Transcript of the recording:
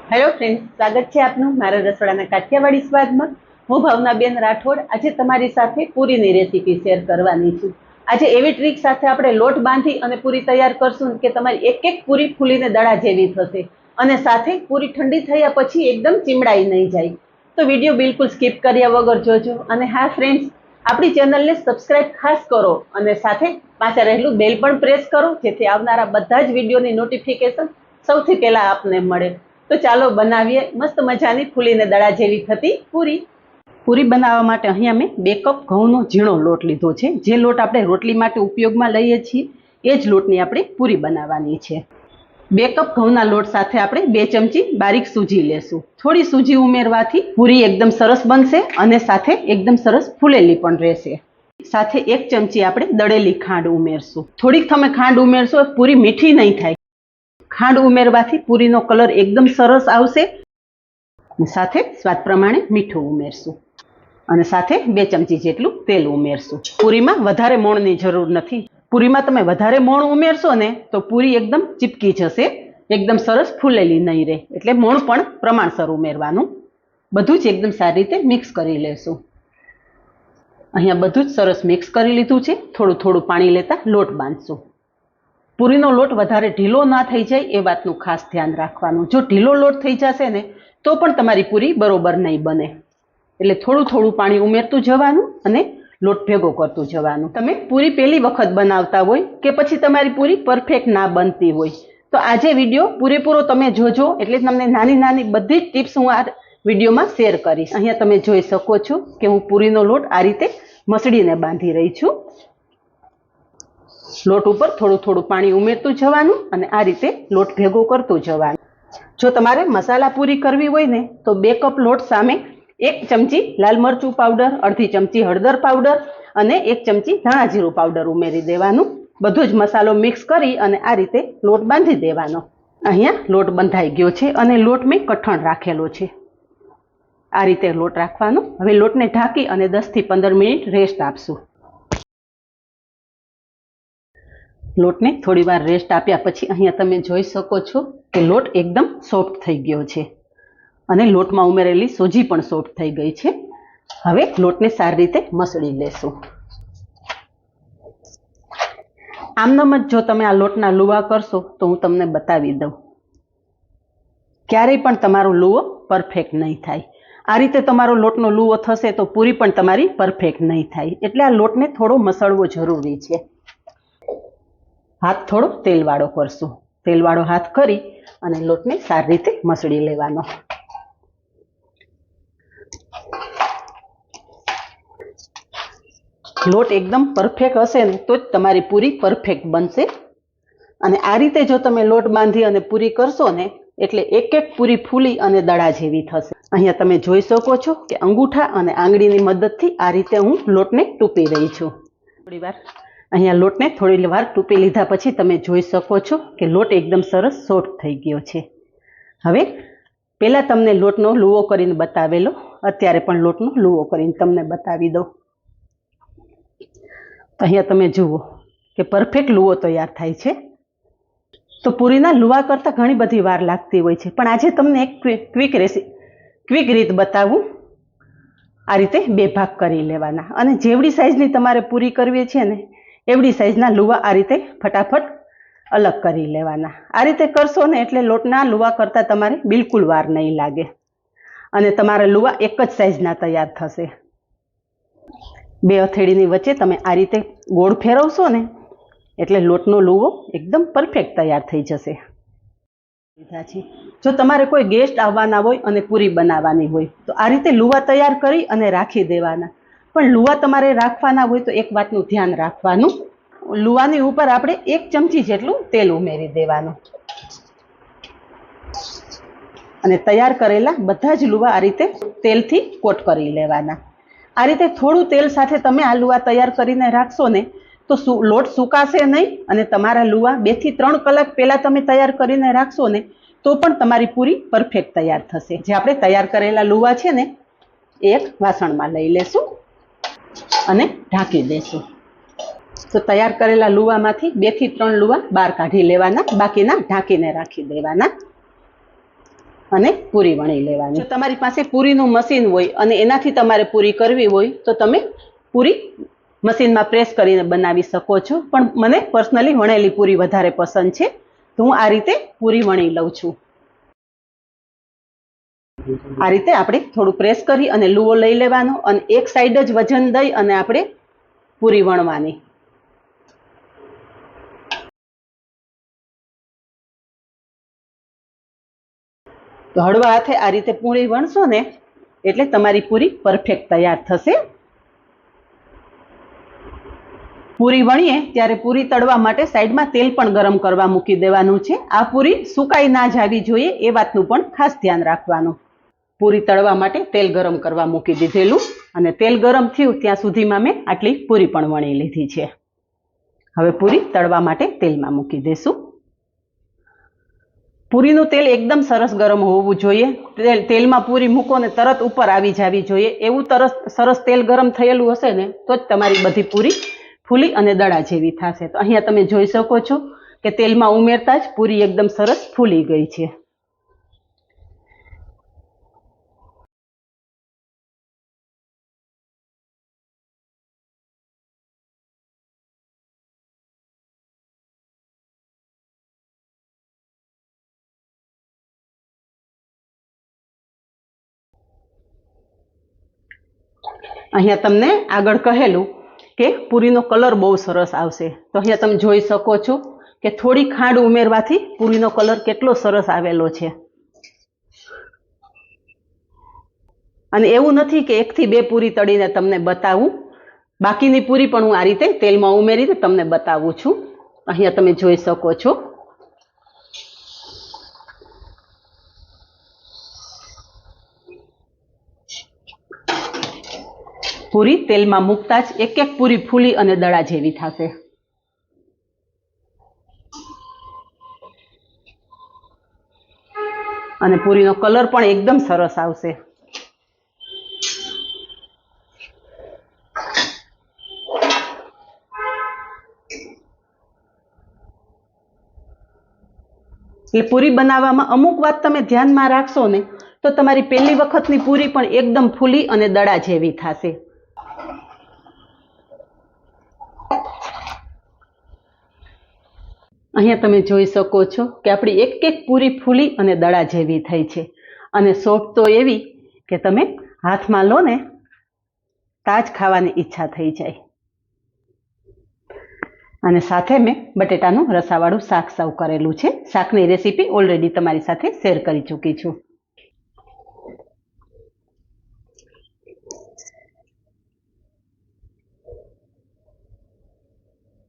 Hello friends, સ્વાગત છે આપનું મારા રસોડાના કાઠિયાવાડી સ્વાદમાં। હું ભાવનાબેન રાઠોડ આજે તમારી સાથે પૂરીની રેસીપી શેર કરવાની છું। આજે એવી ટ્રીક સાથે આપણે લોટ બાંધી અને પૂરી તૈયાર કરશું કે તમારી એક એક પૂરી ફૂલીને દડા જેવી થશે અને સાથે પૂરી ઠંડી થયા પછી એકદમ ચીમડાઈ નહીં જાય। તો વિડીયો બિલકુલ સ્કીપ કર્યા વગર જોજો। અને હા ફ્રેન્ડ્સ, આપણી ચેનલને સબસ્ક્રાઇબ ખાસ કરો અને સાથે પાછળ રહેલું બેલ પણ પ્રેસ કરો જેથી આવનારા બધા જ વિડીયોની નોટિફિકેશન સૌથી પહેલા આપને મળે। તો ચાલો બનાવીએ મસ્ત મજાની ફૂલીને દડા જેવી થતી પૂરી। પૂરી બનાવવા માટે અહીંયા મેં 2 કપ ઘઉંનો ઝીણો લોટ લીધો છે। જે લોટ આપણે રોટલી માટે ઉપયોગમાં લઈએ છીએ એ જ લોટની આપણે પૂરી બનાવવાની છે। 2 કપ ઘઉંના લોટ સાથે આપણે 2 ચમચી બારીક સૂજી લેશું। થોડી સૂજી ઉમેરવાથી પૂરી એકદમ સરસ બનશે અને સાથે એકદમ સરસ ફૂલેલી પણ રહેશે। સાથે 1 ચમચી આપણે દળેલી ખાંડ ઉમેરશું। થોડીક તમે ખાંડ ઉમેરશો પૂરી મીઠી નહીં થાય। ખાંડ ઉમેરવાથી પૂરીનો કલર એકદમ સરસ આવશે। સાથે સ્વાદ પ્રમાણે મીઠું ઉમેરશું અને સાથે 2 ચમચી જેટલું તેલ ઉમેરશું। પૂરીમાં વધારે મોણની જરૂર નથી। પૂરીમાં તમે વધારે મોણ ઉમેરશો ને તો પૂરી એકદમ ચીપકી જશે, એકદમ સરસ ફૂલેલી નહીં રહે। એટલે મોણ પણ પ્રમાણસર ઉમેરવાનું। બધું જ એકદમ સારી રીતે મિક્સ કરી લેશું। અહીંયા બધું જ સરસ મિક્સ કરી લીધું છે। થોડું થોડું પાણી લેતા લોટ બાંધશું। પૂરીનો લોટ વધારે ઢીલો ના થઈ જાય એ વાતનું ખાસ ધ્યાન રાખવાનું। જો ઢીલો લોટ થઈ જશે ને તો પણ તમારી પૂરી બરોબર નહીં બને। એટલે થોડું થોડું પાણી ઉમેરતું જવાનું અને લોટ ભેગો કરતું જવાનું। તમે પૂરી પહેલી વખત બનાવતા હોય કે પછી તમારી પૂરી પરફેક્ટ ના બનતી હોય તો આજે વિડીયો પૂરેપૂરો તમે જોજો, એટલે તમને નાની નાની બધી જ ટિપ્સ હું આ વિડીયોમાં શેર કરીશ। અહીંયા તમે જોઈ શકો છો કે હું પૂરીનો લોટ આ રીતે મસળીને બાંધી રહી છું। લોટ ઉપર થોડું થોડું પાણી ઉમેરતું જવાનું અને આ રીતે લોટ ભેગો કરતું જવાનું। જો તમારે મસાલા પૂરી કરવી હોય ને તો 2 કપ લોટ સામે 1 ચમચી લાલ મરચું પાવડર, અડધી ચમચી હળદર પાવડર અને 1 ચમચી ધાણા જીરું પાવડર ઉમેરી દેવાનું। બધો જ મસાલો મિક્સ કરી અને આ રીતે લોટ બાંધી દેવાનો। અહીંયા લોટ બંધાઈ ગયો છે અને લોટ મેં કઠણ રાખેલો છે। આ રીતે લોટ રાખવાનો। હવે લોટને ઢાંકી અને 10 થી 15 મિનિટ રેસ્ટ આપશું। લોટને થોડી વાર રેસ્ટ આપ્યા પછી અહીંયા તમે જોઈ શકો છો કે લોટ એકદમ સોફ્ટ થઈ ગયો છે અને લોટમાં ઉમેરેલી સૂજી પણ સોફ્ટ થઈ ગઈ છે। હવે લોટને સારી રીતે મસળી લેશું। આમનામ જ જો તમે આ લોટના લુવા કરશો તો હું તમને બતાવી દઉં, ક્યારેય પણ તમારો લુવો પરફેક્ટ નહીં થાય। આ રીતે તમારો લોટનો લુવો થશે તો પૂરી પણ તમારી પરફેક્ટ નહીં થાય। એટલે આ લોટને થોડો મસળવો જરૂરી છે। હાથ થોડો તેલવાળો કરશું। તેલવાળો હાથ કરી અને લોટને સારી રીતે મસળી લેવાનો। લોટ એકદમ પરફેક્ટ હશે ને તો જ તમારી પૂરી પરફેક્ટ બનશે। અને આ રીતે જો તમે લોટ બાંધી અને પૂરી કરશો ને એટલે એક એક પૂરી ફૂલી અને દડા જેવી થશે। અહીંયા તમે જોઈ શકો છો કે અંગૂઠા અને આંગળીની મદદથી આ રીતે હું લોટને ટૂંપી રહી છું। થોડી વાર અહીંયા લોટને થોડી વાર ટૂંપી લીધા પછી તમે જોઈ શકો છો કે લોટ એકદમ સરસ સોફ્ટ થઈ ગયો છે। હવે પહેલાં તમને લોટનો લુવો કરીને બતાવેલો, અત્યારે પણ લોટનો લુવો કરીને તમને બતાવી દઉં। અહીંયા તમે જુઓ કે પરફેક્ટ લુવો તૈયાર થાય છે। તો પૂરીના લુવા કરતાં ઘણી બધી વાર લાગતી હોય છે, પણ આજે તમને એક ક્વિક રીત બતાવું। આ રીતે 2 ભાગ કરી લેવાના અને જેવડી સાઈઝની તમારે પૂરી કરવી છે ને એવડી સાઈઝના લુવા આ રીતે ફટાફટ અલગ કરી લેવાના। આ રીતે કરશો ને એટલે લોટના લુવા કરતાં તમારે બિલકુલ વાર નહીં લાગે અને તમારા લુવા એક જ સાઈઝના તૈયાર થશે। 2 હથેળીની વચ્ચે તમે આ રીતે ગોળ ફેરવશો ને એટલે લોટનો લુવો એકદમ પરફેક્ટ તૈયાર થઈ જશે। જો તમારે કોઈ ગેસ્ટ આવવાના હોય અને પૂરી બનાવવાની હોય તો આ રીતે લુવા તૈયાર કરી અને રાખી દેવાના। પણ લુવા તમારે રાખવાના હોય તો એક વાતનું ધ્યાન રાખવાનું, લુવાની ઉપર આપણે 1 ચમચી જેટલું તેલ ઉમેરી દેવાનું અને તૈયાર કરેલા બધા જ લુવા આ રીતે તેલથી કોટ કરી લેવાના। આ રીતે થોડું તેલ સાથે તમે આ લુવા તૈયાર કરીને રાખશો ને તો લોટ સુકાશે નહીં અને તમારા લુવા 2 થી 3 કલાક પહેલાં તમે તૈયાર કરીને રાખશો ને તો પણ તમારી પૂરી પરફેક્ટ તૈયાર થશે। જે આપણે તૈયાર કરેલા લુવા છે ને એક વાસણમાં લઈ લેશું અને ઢાંકી દેશું। તો તૈયાર કરેલા લુવામાંથી 2 થી 3 લુવા બહાર કાઢી લેવાના, બાકીના ઢાંકીને રાખી દેવાના। 2 થી 3 લુવા તૈયાર થઈ ગયા છે। હવે અહીંયા તમે જોઈ શકો છો કે લોટ એકદમ સોફ્ટ થઈ ગયો છે અને લોટનો લુવો એકદમ પરફેક્ટ તૈયાર થઈ ગયો છે। હવે લોટને થોડું થોડું પાણી ઉમેરતું જવાનું। અને પૂરી વણી લેવાની. જો તમારી પાસે પૂરીનું મશીન હોય અને એનાથી તમારે પૂરી કરવી હોય તો તમે પૂરી મશીનમાં પ્રેસ કરીને બનાવી શકો છો, પણ મને પર્સનલી વણેલી પૂરી વધારે પસંદ છે, તો હું આ રીતે પૂરી વણી લઉં છું. આ રીતે આપણે થોડું પ્રેસ કરી અને લુઓ લઈ લેવાનો અને એક સાઈડ જ વજન દઈ અને આપણે પૂરી વણવાની. તો હળવા હાથે આ રીતે પૂરી વણશો ને એટલે તમારી પૂરી પરફેક્ટ તૈયાર થશે. પૂરી વણીએ ત્યારે પૂરી તળવા માટે સાઈડમાં તેલ પણ ગરમ કરવા મૂકી દેવાનું છે. આ પૂરી સુકાઈ ના જવી જોઈએ એ વાતનું પણ ખાસ ધ્યાન રાખવાનું. પૂરી તળવા માટે તેલ ગરમ કરવા મૂકી દીધેલું અને તેલ ગરમ થયું ત્યાં સુધીમાં મેં આટલી પૂરી પણ વણી લીધી છે. હવે પૂરી તળવા માટે તેલમાં મૂકી દેશું. પૂરીનું તેલ એકદમ સરસ ગરમ હોવું જોઈએ. તેલમાં પૂરી મૂકો ને તરત ઉપર આવી જવી જોઈએ એવું સરસ તેલ ગરમ થયેલું હશે ને તો જ તમારી બધી પૂરી ફૂલી અને દડા જેવી થશે. તો અહીંયા તમે જોઈ શકો છો કે તેલમાં ઉમેરતા જ પૂરી એકદમ સરસ ફૂલી ગઈ છે. અહીંયા તમને આગળ કહેલું કે પૂરીનો કલર બહુ સરસ આવશે, તો અહીંયા તમે જોઈ શકો છો કે થોડી ખાંડ ઉમેરવાથી પૂરીનો કલર કેટલો સરસ આવેલો છે. અને એવું નથી કે 1 થી 2 પૂરી તળીને તમને બતાવું, બાકીની પૂરી પણ હું આ રીતે તેલમાં ઉમેરીને તમને બતાવું છું. અહીંયા તમે જોઈ શકો છો. પૂરી તેલમાં મૂકતા જ એક એક પૂરી ફૂલી અને દડા જેવી થશે. અને પૂરીનો કલર પણ એકદમ સરસ આવશે. એટલે પૂરી બનાવવામાં અમુક વાત તમે ધ્યાનમાં રાખશો ને તો તમારી પહેલી વખતની પૂરી પણ એકદમ ફૂલી અને દડા જેવી થશે. અહીંયા તમે જોઈ શકો છો કે આપણી એક એક પૂરી ફૂલી અને દડા જેવી થઈ છે અને સોફ્ટ તો એવી કે તમે હાથમાં લો ને તાજ ખાવાની ઈચ્છા થઈ જાય. અને સાથે મેં બટેટાનું રસાવાળું શાક સર્વ કરેલું છે. શાકની રેસીપી ઓલરેડી તમારી સાથે શેર કરી ચૂકી છું.